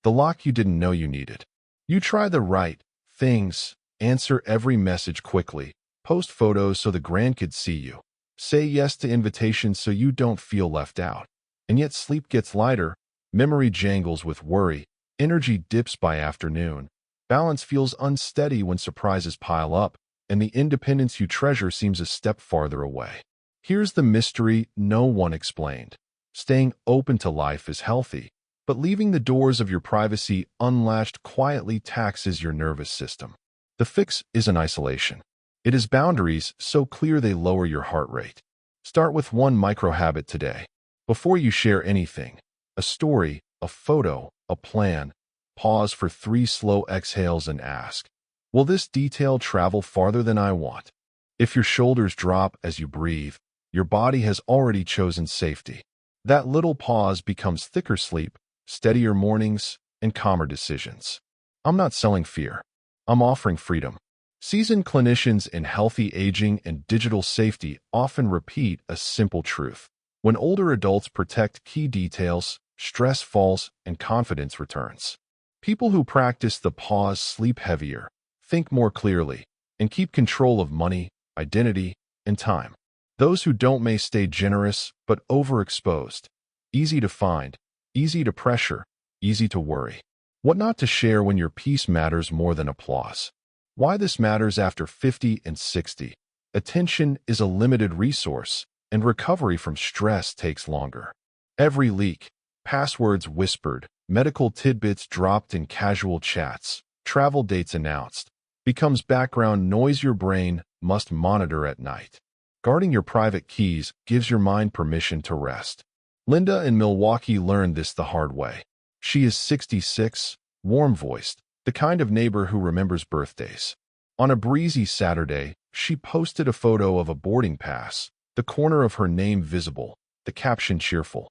the lock you didn't know you needed. You try the right things, answer every message quickly, post photos so the grandkids see you, say yes to invitations so you don't feel left out. And yet sleep gets lighter, memory jangles with worry, energy dips by afternoon, balance feels unsteady when surprises pile up, and the independence you treasure seems a step farther away. Here's the mystery no one explained. Staying open to life is healthy, but leaving the doors of your privacy unlatched quietly taxes your nervous system. The fix isn't isolation. It is boundaries so clear they lower your heart rate. Start with one micro habit today. Before you share anything, a story, a photo, a plan, pause for 3 slow exhales and ask, will this detail travel farther than I want? If your shoulders drop as you breathe, your body has already chosen safety. That little pause becomes thicker sleep, steadier mornings, and calmer decisions. I'm not selling fear. I'm offering freedom. Seasoned clinicians in healthy aging and digital safety often repeat a simple truth. When older adults protect key details, stress falls and confidence returns. People who practice the pause sleep heavier, think more clearly, and keep control of money, identity, and time. Those who don't may stay generous but overexposed. Easy to find, easy to pressure, easy to worry. What not to share when your peace matters more than applause. Why this matters after 50 and 60. Attention is a limited resource, and recovery from stress takes longer. Every leak, passwords whispered, medical tidbits dropped in casual chats, travel dates announced, becomes background noise your brain must monitor at night. Guarding your private keys gives your mind permission to rest. Linda in Milwaukee learned this the hard way. She is 66, warm-voiced, the kind of neighbor who remembers birthdays. On a breezy Saturday, she posted a photo of a boarding pass, the corner of her name visible, the caption cheerful.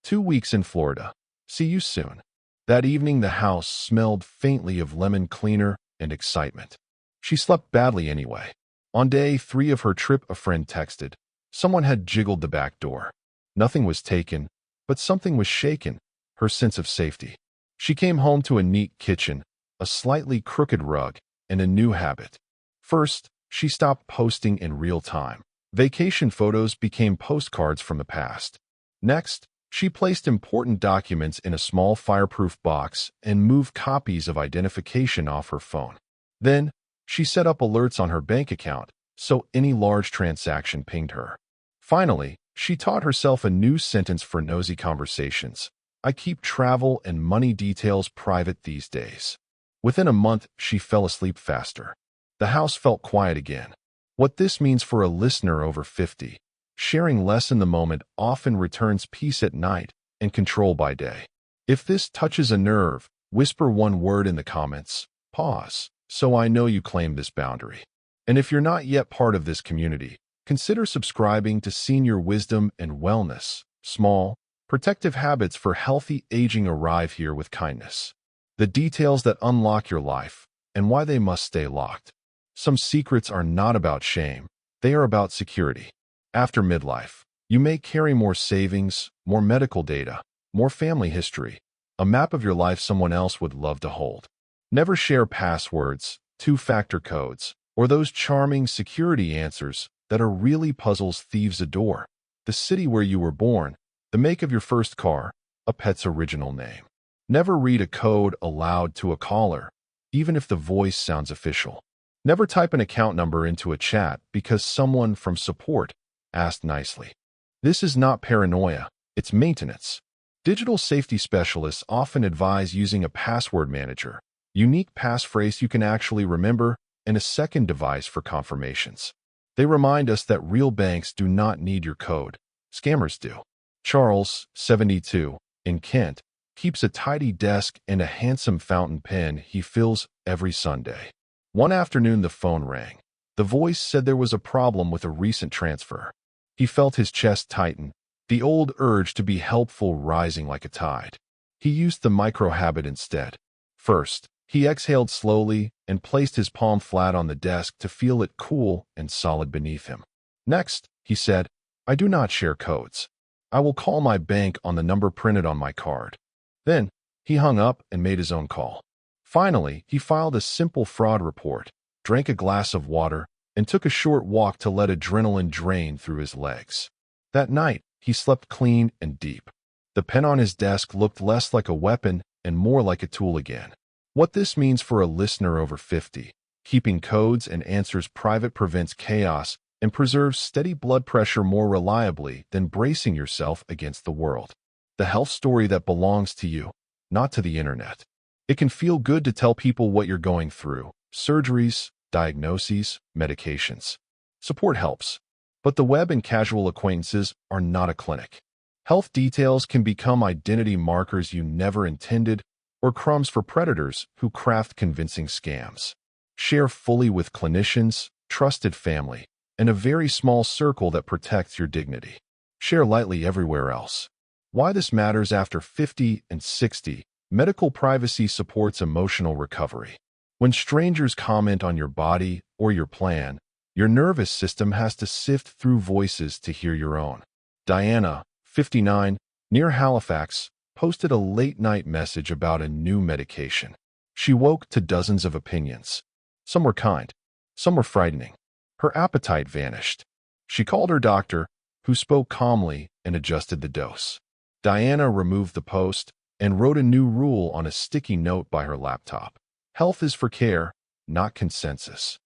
2 weeks in Florida. See you soon. That evening the house smelled faintly of lemon cleaner and excitement. She slept badly anyway. On day 3 of her trip, a friend texted. Someone had jiggled the back door. Nothing was taken, but something was shaken, her sense of safety. She came home to a neat kitchen, a slightly crooked rug, and a new habit. First, she stopped posting in real time. Vacation photos became postcards from the past. Next, she placed important documents in a small fireproof box and moved copies of identification off her phone. Then, she set up alerts on her bank account, so any large transaction pinged her. Finally, she taught herself a new sentence for nosy conversations. I keep travel and money details private these days. Within a month, she fell asleep faster. The house felt quiet again. What this means for a listener over 50, sharing less in the moment often returns peace at night and control by day. If this touches a nerve, whisper one word in the comments, pause, so I know you claim this boundary. And if you're not yet part of this community, consider subscribing to Senior Wisdom and Wellness. Small, protective habits for healthy aging arrive here with kindness. The details that unlock your life and why they must stay locked. Some secrets are not about shame. They are about security. After midlife, you may carry more savings, more medical data, more family history, a map of your life someone else would love to hold. Never share passwords, two-factor codes, or those charming security answers that are really puzzles thieves adore. The city where you were born, the make of your first car, a pet's original name. Never read a code aloud to a caller, even if the voice sounds official. Never type an account number into a chat because someone from support asked nicely. This is not paranoia, it's maintenance. Digital safety specialists often advise using a password manager, unique passphrase you can actually remember, and a second device for confirmations. They remind us that real banks do not need your code. Scammers do. Charles, 72, in Kent, keeps a tidy desk and a handsome fountain pen he fills every Sunday. One afternoon the phone rang. The voice said there was a problem with a recent transfer. He felt his chest tighten, the old urge to be helpful rising like a tide. He used the micro habit instead. First, he exhaled slowly and placed his palm flat on the desk to feel it cool and solid beneath him. Next, he said, I do not share codes. I will call my bank on the number printed on my card. Then, He hung up and made his own call. Finally, he filed a simple fraud report, drank a glass of water, and took a short walk to let adrenaline drain through his legs. That night, he slept clean and deep. The pen on his desk looked less like a weapon and more like a tool again. What this means for a listener over 50: keeping codes and answers private prevents chaos and preserves steady blood pressure more reliably than bracing yourself against the world. The health story that belongs to you, not to the internet. It can feel good to tell people what you're going through: surgeries, diagnoses, medications. Support helps. But the web and casual acquaintances are not a clinic. Health details can become identity markers you never intended, or crumbs for predators who craft convincing scams. Share fully with clinicians, trusted family, and a very small circle that protects your dignity. Share lightly everywhere else. Why this matters after 50 and 60. Medical privacy supports emotional recovery. When strangers comment on your body or your plan, your nervous system has to sift through voices to hear your own. Diana, 59, near Halifax, posted a late-night message about a new medication. She woke to dozens of opinions. Some were kind, some were frightening. Her appetite vanished. She called her doctor, who spoke calmly and adjusted the dose. Diana removed the post and wrote a new rule on a sticky note by her laptop. Health is for care, not consensus.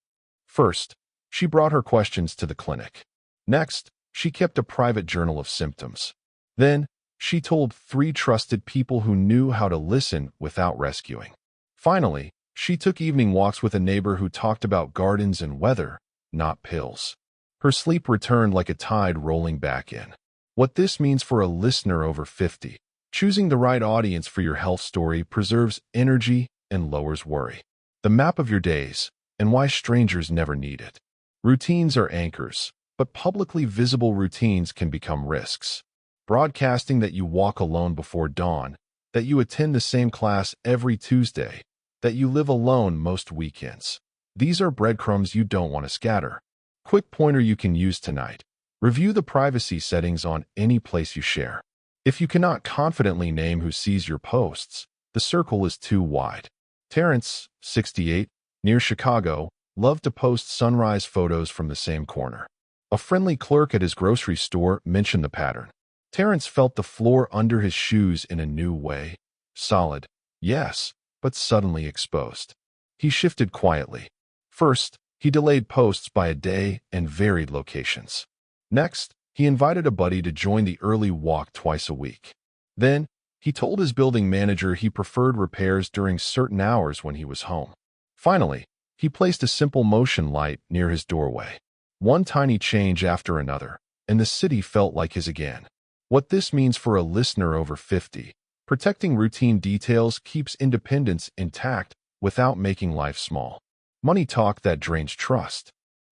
First, she brought her questions to the clinic. Next, she kept a private journal of symptoms. Then, she told 3 trusted people who knew how to listen without rescuing. Finally, she took evening walks with a neighbor who talked about gardens and weather, not pills. Her sleep returned like a tide rolling back in. What this means for a listener over 50: choosing the right audience for your health story preserves energy and lowers worry. The map of your days, and why strangers never need it. Routines are anchors, but publicly visible routines can become risks. Broadcasting that you walk alone before dawn, that you attend the same class every Tuesday, that you live alone most weekends. These are breadcrumbs you don't want to scatter. Quick pointer you can use tonight: review the privacy settings on any place you share. If you cannot confidently name who sees your posts, the circle is too wide. Terrence, 68, near Chicago, loved to post sunrise photos from the same corner. A friendly clerk at his grocery store mentioned the pattern. Terrence felt the floor under his shoes in a new way. Solid, yes, but suddenly exposed. He shifted quietly. First, he delayed posts by a day and varied locations. Next, he invited a buddy to join the early walk twice a week. Then, he told his building manager he preferred repairs during certain hours when he was home. Finally, he placed a simple motion light near his doorway. One tiny change after another, and the city felt like his again. What this means for a listener over 50: protecting routine details keeps independence intact without making life small. Money talk that drains trust.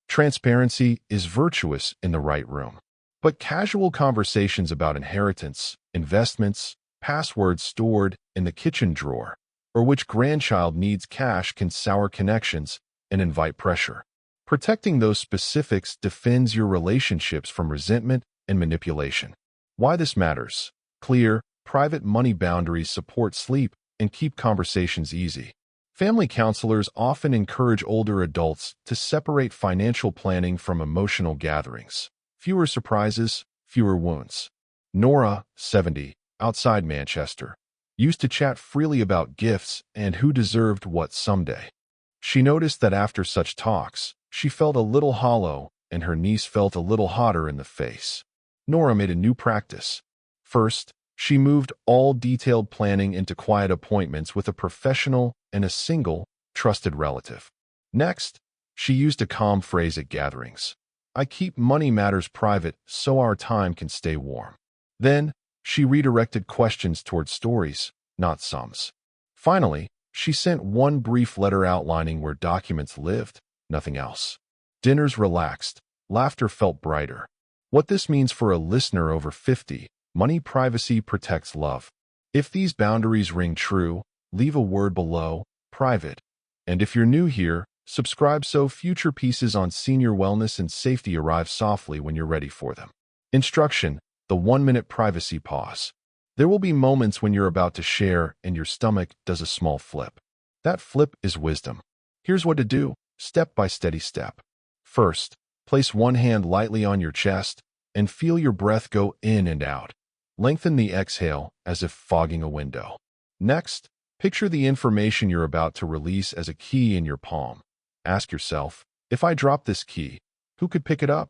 Transparency is virtuous in the right room. But casual conversations about inheritance, investments, passwords stored in the kitchen drawer, or which grandchild needs cash can sour connections and invite pressure. Protecting those specifics defends your relationships from resentment and manipulation. Why this matters: clear, private money boundaries support sleep and keep conversations easy. Family counselors often encourage older adults to separate financial planning from emotional gatherings. Fewer surprises, fewer wounds. Nora, 70, outside Manchester, used to chat freely about gifts and who deserved what someday. She noticed that after such talks, she felt a little hollow and her niece felt a little hotter in the face. Nora made a new practice. First, she moved all detailed planning into quiet appointments with a professional and a single, trusted relative. Next, she used a calm phrase at gatherings: "I keep money matters private so our time can stay warm." Then, she redirected questions toward stories, not sums. Finally, she sent one brief letter outlining where documents lived, nothing else. Dinners relaxed, laughter felt brighter. What this means for a listener over 50: money privacy protects love. If these boundaries ring true, leave a word below, private. And if you're new here, subscribe so future pieces on senior wellness and safety arrive softly when you're ready for them. Instruction: the 1-minute privacy pause. There will be moments when you're about to share and your stomach does a small flip. That flip is wisdom. Here's what to do, step by steady step. First, place one hand lightly on your chest and feel your breath go in and out. Lengthen the exhale as if fogging a window. Next, picture the information you're about to release as a key in your palm. Ask yourself, if I drop this key, who could pick it up?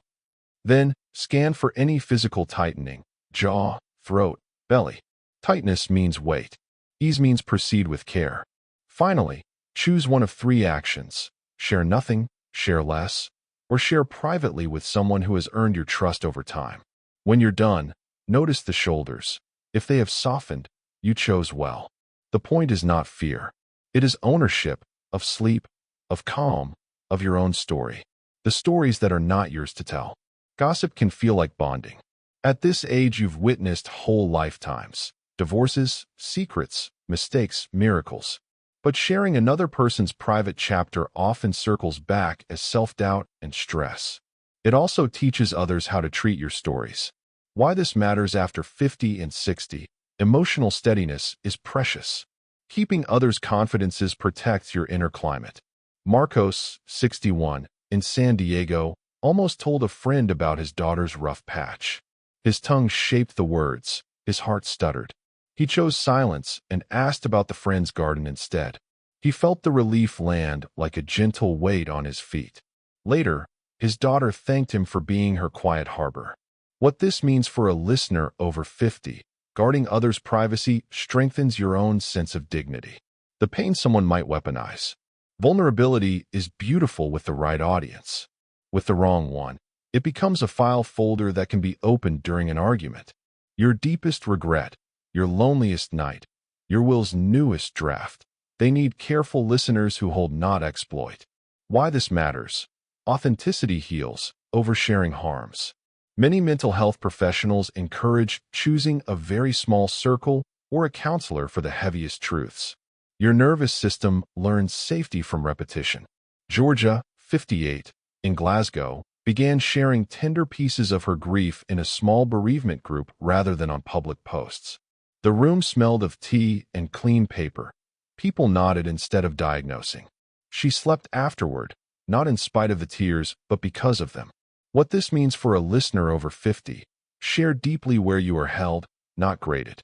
Then, scan for any physical tightening, jaw, throat, belly. Tightness means weight. Ease means proceed with care. Finally, choose one of three actions. Share nothing, share less, or share privately with someone who has earned your trust over time. When you're done, notice the shoulders. If they have softened, you chose well. The point is not fear. It is ownership of sleep, of calm, of your own story. The stories that are not yours to tell. Gossip can feel like bonding. At this age, you've witnessed whole lifetimes. Divorces, secrets, mistakes, miracles. But sharing another person's private chapter often circles back as self-doubt and stress. It also teaches others how to treat your stories. Why this matters after 50 and 60. Emotional steadiness is precious. Keeping others' confidences protects your inner climate. Marcos, 61, in San Diego, almost told a friend about his daughter's rough patch. His tongue shaped the words. His heart stuttered. He chose silence and asked about the friend's garden instead. He felt the relief land like a gentle weight on his feet. Later, his daughter thanked him for being her quiet harbor. What this means for a listener over 50, guarding others' privacy strengthens your own sense of dignity. The pain someone might weaponize. Vulnerability is beautiful with the right audience. With the wrong one, it becomes a file folder that can be opened during an argument. Your deepest regret, your loneliest night, your will's newest draft. They need careful listeners who hold not exploit. Why this matters. Authenticity heals, oversharing harms. Many mental health professionals encourage choosing a very small circle or a counselor for the heaviest truths. Your nervous system learns safety from repetition. Georgia, 58, in Glasgow, began sharing tender pieces of her grief in a small bereavement group rather than on public posts. The room smelled of tea and clean paper. People nodded instead of diagnosing. She slept afterward, not in spite of the tears, but because of them. What this means for a listener over 50, share deeply where you are held, not graded.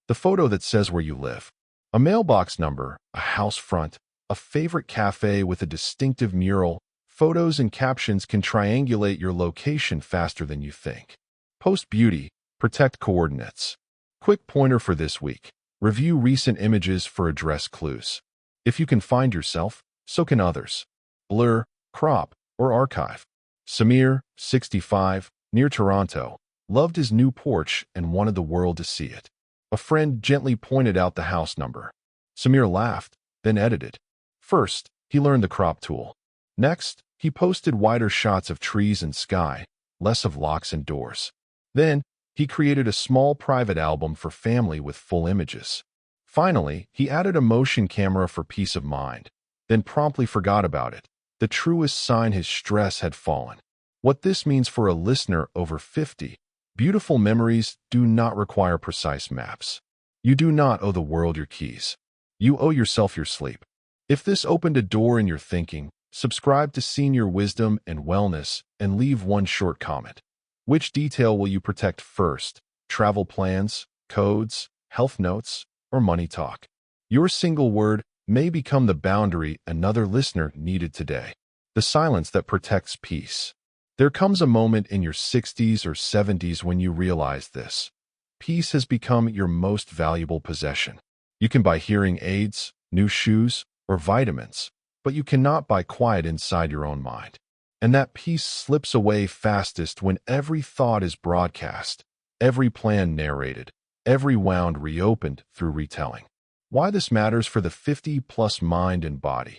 The photo that says where you live. A mailbox number, a house front, a favorite cafe with a distinctive mural. Photos and captions can triangulate your location faster than you think. Post beauty, protect coordinates. Quick pointer for this week. Review recent images for address clues. If you can find yourself, so can others. Blur, crop, or archive. Samir, 65, near Toronto, loved his new porch and wanted the world to see it. A friend gently pointed out the house number. Samir laughed, then edited. First, he learned the crop tool. Next, he posted wider shots of trees and sky, less of locks and doors. Then, he created a small private album for family with full images. Finally, he added a motion camera for peace of mind, then promptly forgot about it, the truest sign his stress had fallen. What this means for a listener over 50, beautiful memories do not require precise maps. You do not owe the world your keys. You owe yourself your sleep. If this opened a door in your thinking, subscribe to Senior Wisdom and Wellness and leave one short comment. Which detail will you protect first? Travel plans, codes, health notes, or money talk? Your single word may become the boundary another listener needed today. The silence that protects peace. There comes a moment in your 60s or 70s when you realize this. Peace has become your most valuable possession. You can buy hearing aids, new shoes, or vitamins, but you cannot buy quiet inside your own mind. And that peace slips away fastest when every thought is broadcast, every plan narrated, every wound reopened through retelling. Why this matters for the 50-plus mind and body.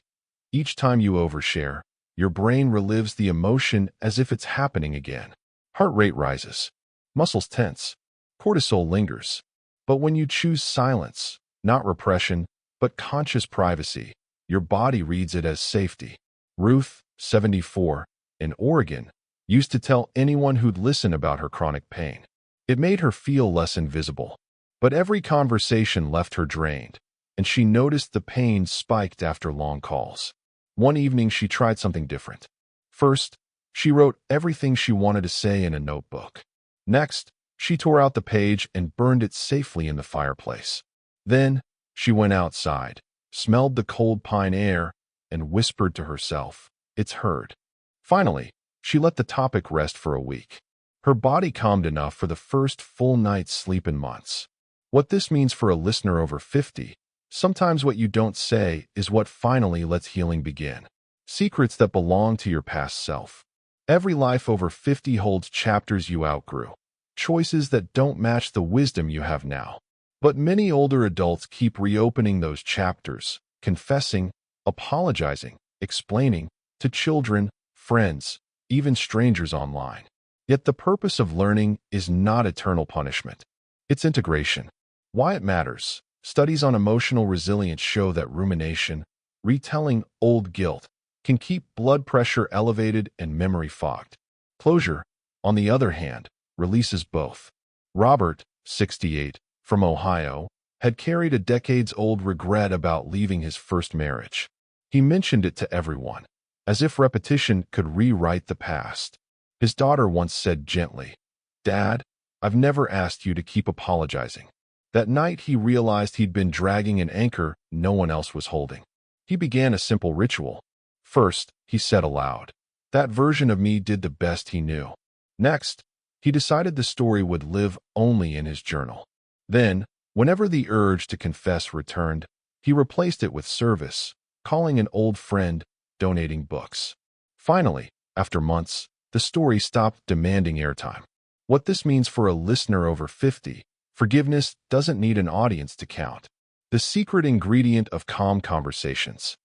Each time you overshare, your brain relives the emotion as if it's happening again. Heart rate rises, muscles tense, cortisol lingers. But when you choose silence, not repression, but conscious privacy, your body reads it as safety. Ruth, 74, in Oregon, used to tell anyone who'd listen about her chronic pain. It made her feel less invisible. But every conversation left her drained, and she noticed the pain spiked after long calls. One evening, she tried something different. First, she wrote everything she wanted to say in a notebook. Next, she tore out the page and burned it safely in the fireplace. Then, she went outside, smelled the cold pine air, and whispered to herself, "It's heard." Finally, she let the topic rest for a week. Her body calmed enough for the first full night's sleep in months. What this means for a listener over 50, sometimes what you don't say is what finally lets healing begin. Secrets that belong to your past self. Every life over 50 holds chapters you outgrew, choices that don't match the wisdom you have now. But many older adults keep reopening those chapters, confessing, apologizing, explaining to children, friends, even strangers online. Yet the purpose of learning is not eternal punishment. It's integration. Why it matters. Studies on emotional resilience show that rumination, retelling old guilt, can keep blood pressure elevated and memory fogged. Closure, on the other hand, releases both. Robert, 68, from Ohio, had carried a decades-old regret about leaving his first marriage. He mentioned it to everyone, as if repetition could rewrite the past. His daughter once said gently, "Dad, I've never asked you to keep apologizing." That night he realized he'd been dragging an anchor no one else was holding. He began a simple ritual. First, he said aloud, "That version of me did the best he knew." Next, he decided the story would live only in his journal. Then, whenever the urge to confess returned, he replaced it with service, calling an old friend, donating books. Finally, after months, the story stopped demanding airtime. What this means for a listener over 50, forgiveness doesn't need an audience to count. The secret ingredient of calm conversations.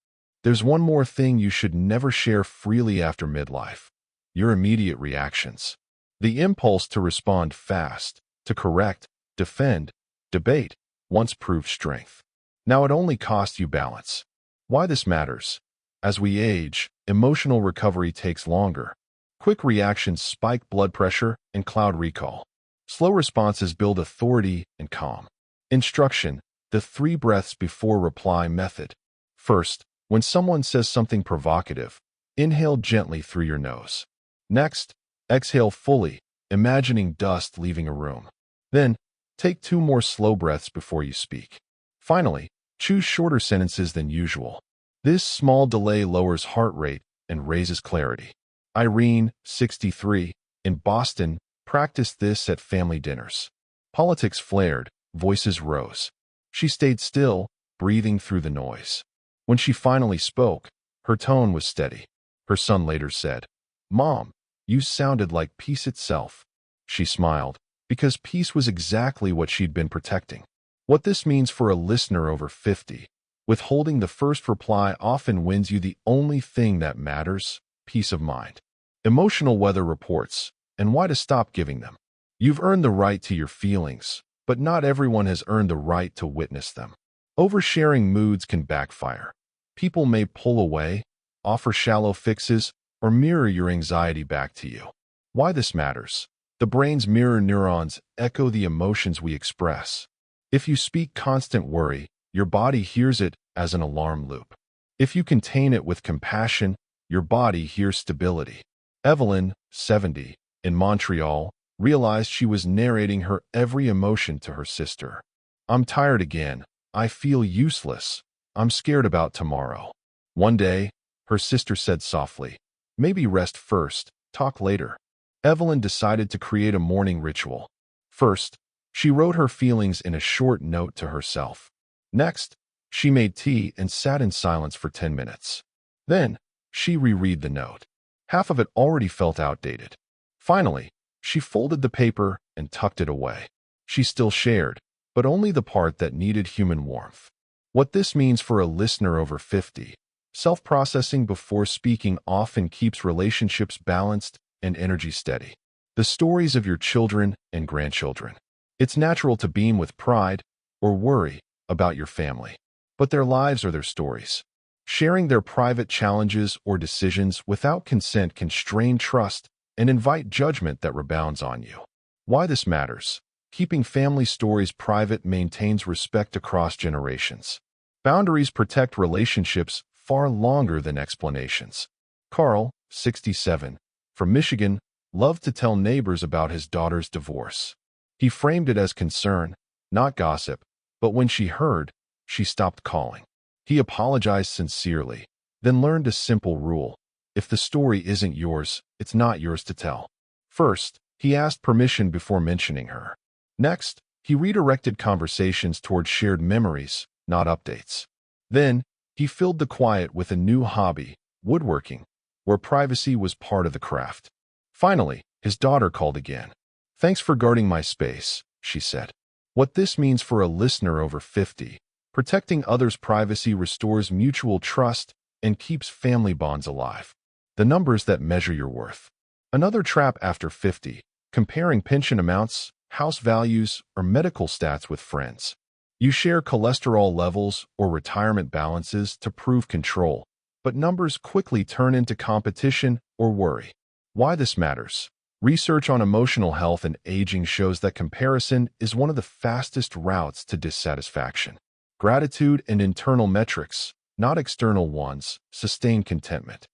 There's one more thing you should never share freely after midlife: your immediate reactions. The impulse to respond fast, to correct, defend, debate, once proved strength. Now it only costs you balance. Why this matters? As we age, emotional recovery takes longer. Quick reactions spike blood pressure and cloud recall. Slow responses build authority and calm. Instruction: the 3 breaths before reply method. First, when someone says something provocative, inhale gently through your nose. Next, exhale fully, imagining dust leaving a room. Then, take 2 more slow breaths before you speak. Finally, choose shorter sentences than usual. This small delay lowers heart rate and raises clarity. Irene, 63, in Boston, practiced this at family dinners. Politics flared, voices rose. She stayed still, breathing through the noise. When she finally spoke, her tone was steady. Her son later said, "Mom, you sounded like peace itself." She smiled, because peace was exactly what she'd been protecting. What this means for a listener over 50, withholding the first reply often wins you the only thing that matters: peace of mind. Emotional weather reports, and why to stop giving them. You've earned the right to your feelings, but not everyone has earned the right to witness them. Oversharing moods can backfire. People may pull away, offer shallow fixes, or mirror your anxiety back to you. Why this matters? The brain's mirror neurons echo the emotions we express. If you speak constant worry, your body hears it as an alarm loop. If you contain it with compassion, your body hears stability. Evelyn, 70, in Montreal, realized she was narrating her every emotion to her sister. "I'm tired again. I feel useless. I'm scared about tomorrow." One day, her sister said softly, "Maybe rest first, talk later." Evelyn decided to create a morning ritual. First, she wrote her feelings in a short note to herself. Next, she made tea and sat in silence for 10 minutes. Then, she reread the note. Half of it already felt outdated. Finally, she folded the paper and tucked it away. She still shared, but only the part that needed human warmth. What this means for a listener over 50, self-processing before speaking often keeps relationships balanced and energy steady. The stories of your children and grandchildren. It's natural to beam with pride or worry about your family, but their lives are their stories. Sharing their private challenges or decisions without consent can strain trust and invite judgment that rebounds on you. Why this matters? Keeping family stories private maintains respect across generations. Boundaries protect relationships far longer than explanations. Carl, 67, from Michigan, loved to tell neighbors about his daughter's divorce. He framed it as concern, not gossip, but when she heard, she stopped calling. He apologized sincerely, then learned a simple rule. If the story isn't yours, it's not yours to tell. First, he asked permission before mentioning her. Next, he redirected conversations toward shared memories, not updates. Then, he filled the quiet with a new hobby, woodworking, where privacy was part of the craft. Finally, his daughter called again. "Thanks for guarding my space," she said. What this means for a listener over 50, protecting others' privacy restores mutual trust and keeps family bonds alive. The numbers that measure your worth. Another trap after 50, comparing pension amounts, house values, or medical stats with friends. You share cholesterol levels or retirement balances to prove control, but numbers quickly turn into competition or worry. Why this matters? Research on emotional health and aging shows that comparison is one of the fastest routes to dissatisfaction. Gratitude and internal metrics, not external ones, sustain contentment.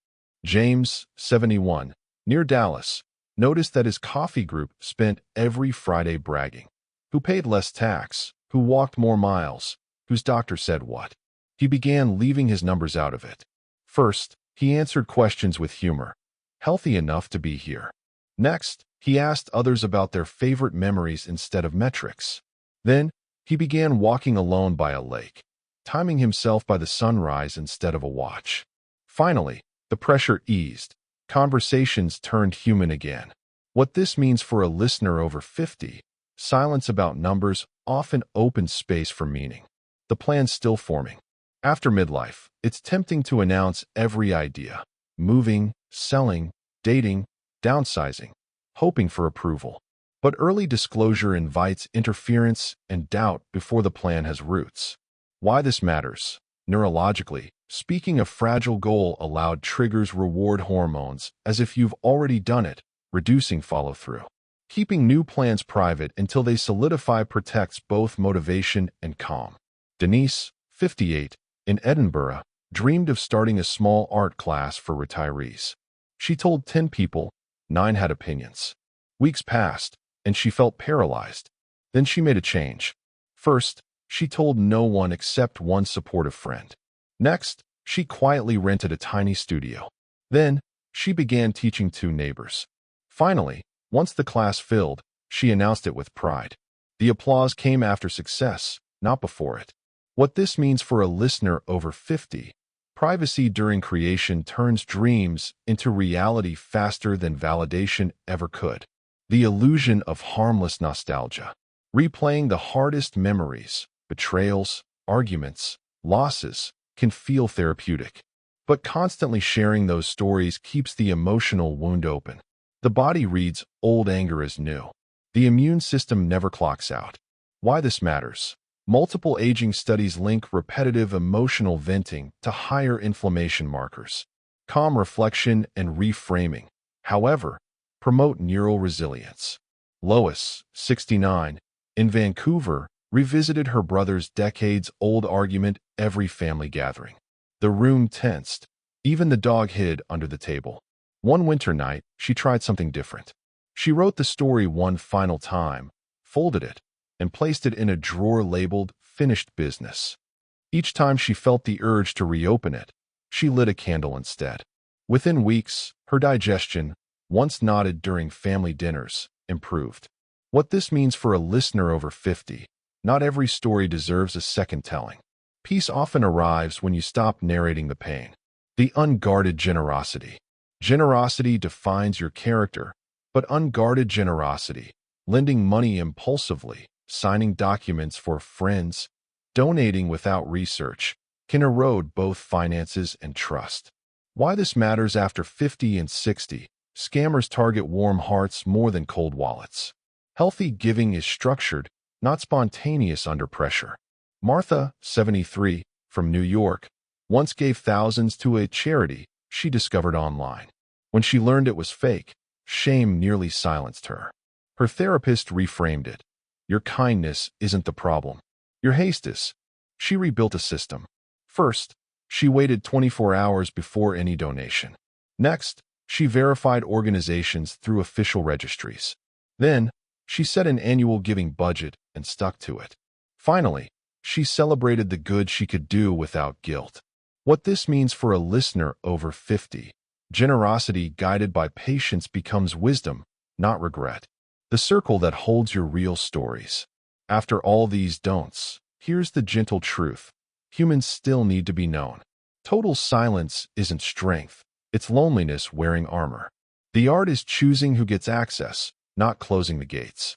James, 71, near Dallas, noticed that his coffee group spent every Friday bragging. Who paid less tax? Who walked more miles? Whose doctor said what? He began leaving his numbers out of it. First, he answered questions with humor. Healthy enough to be here. Next, he asked others about their favorite memories instead of metrics. Then, he began walking alone by a lake, timing himself by the sunrise instead of a watch. Finally, the pressure eased. Conversations turned human again. What this means for a listener over 50, silence about numbers often opens space for meaning. The plan's still forming. After midlife, it's tempting to announce every idea. Moving, selling, dating, downsizing, hoping for approval. But early disclosure invites interference and doubt before the plan has roots. Why this matters? Neurologically, speaking a fragile goal aloud triggers reward hormones as if you've already done it, reducing follow-through. Keeping new plans private until they solidify protects both motivation and calm. Denise, 58, in Edinburgh, dreamed of starting a small art class for retirees. She told 10 people, 9 had opinions. Weeks passed, and she felt paralyzed. Then she made a change. First, she told no one except one supportive friend. Next, she quietly rented a tiny studio. Then, she began teaching 2 neighbors. Finally, once the class filled, she announced it with pride. The applause came after success, not before it. What this means for a listener over 50, privacy during creation turns dreams into reality faster than validation ever could. The illusion of harmless nostalgia. Replaying the hardest memories, betrayals, arguments, losses, can feel therapeutic. But constantly sharing those stories keeps the emotional wound open. The body reads old anger as new. The immune system never clocks out. Why this matters? Multiple aging studies link repetitive emotional venting to higher inflammation markers. Calm reflection and reframing, however, promote neural resilience. Lois, 69, in Vancouver, revisited her brother's decades-old argument every family gathering. The room tensed. Even the dog hid under the table. One winter night, she tried something different. She wrote the story one final time, folded it, and placed it in a drawer labeled Finished Business. Each time she felt the urge to reopen it, she lit a candle instead. Within weeks, her digestion, once nodded during family dinners, improved. What this means for a listener over 50, not every story deserves a second telling. Peace often arrives when you stop narrating the pain. The unguarded generosity. Generosity defines your character, but unguarded generosity, lending money impulsively, signing documents for friends, donating without research, can erode both finances and trust. Why this matters after 50 and 60, scammers target warm hearts more than cold wallets. Healthy giving is structured, not spontaneous under pressure. Martha, 73, from New York, once gave thousands to a charity she discovered online. When she learned it was fake, shame nearly silenced her. Her therapist reframed it. Your kindness isn't the problem. Your haste is. She rebuilt a system. First, she waited 24 hours before any donation. Next, she verified organizations through official registries. Then, she set an annual giving budget and stuck to it. Finally, she celebrated the good she could do without guilt. What this means for a listener over 50. Generosity guided by patience becomes wisdom, not regret. The circle that holds your real stories. After all these don'ts, here's the gentle truth. Humans still need to be known. Total silence isn't strength. It's loneliness wearing armor. The art is choosing who gets access, not closing the gates.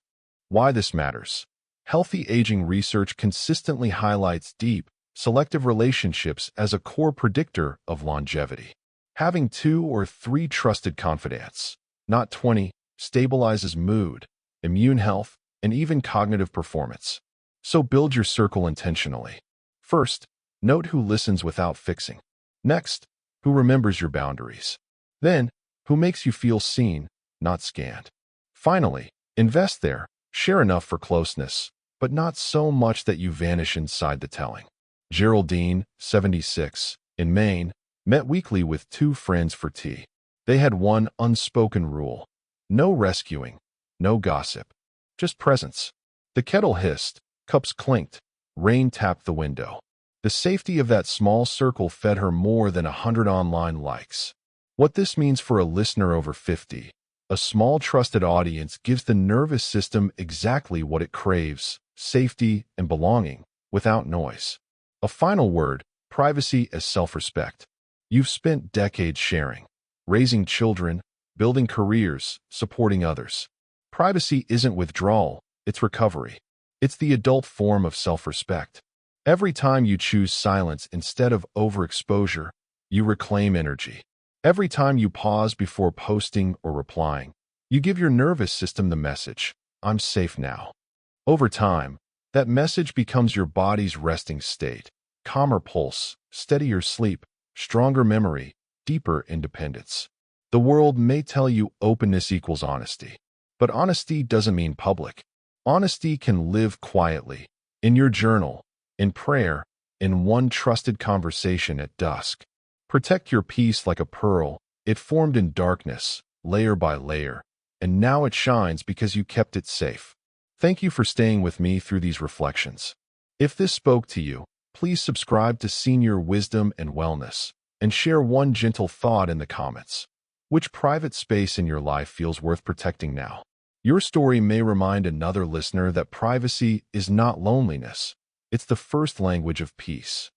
Why this matters. Healthy aging research consistently highlights deep, selective relationships as a core predictor of longevity. Having 2 or 3 trusted confidants, not 20, stabilizes mood, immune health, and even cognitive performance. So build your circle intentionally. First, note who listens without fixing. Next, who remembers your boundaries. Then, who makes you feel seen, not scanned. Finally, invest there. Share enough for closeness, but not so much that you vanish inside the telling. Geraldine, 76, in Maine, met weekly with 2 friends for tea. They had one unspoken rule. No rescuing, no gossip, just presence. The kettle hissed, cups clinked, rain tapped the window. The safety of that small circle fed her more than 100 online likes. What this means for a listener over 50. A small trusted audience gives the nervous system exactly what it craves, safety and belonging, without noise. A final word, privacy as self-respect. You've spent decades sharing, raising children, building careers, supporting others. Privacy isn't withdrawal, it's recovery. It's the adult form of self-respect. Every time you choose silence instead of overexposure, you reclaim energy. Every time you pause before posting or replying, you give your nervous system the message, I'm safe now. Over time, that message becomes your body's resting state. Calmer pulse, steadier sleep, stronger memory, deeper independence. The world may tell you openness equals honesty, but honesty doesn't mean public. Honesty can live quietly, in your journal, in prayer, in one trusted conversation at dusk. Protect your peace like a pearl. It formed in darkness, layer by layer, and now it shines because you kept it safe. Thank you for staying with me through these reflections. If this spoke to you, please subscribe to Senior Wisdom and Wellness, and share one gentle thought in the comments. Which private space in your life feels worth protecting now? Your story may remind another listener that privacy is not loneliness. It's the first language of peace.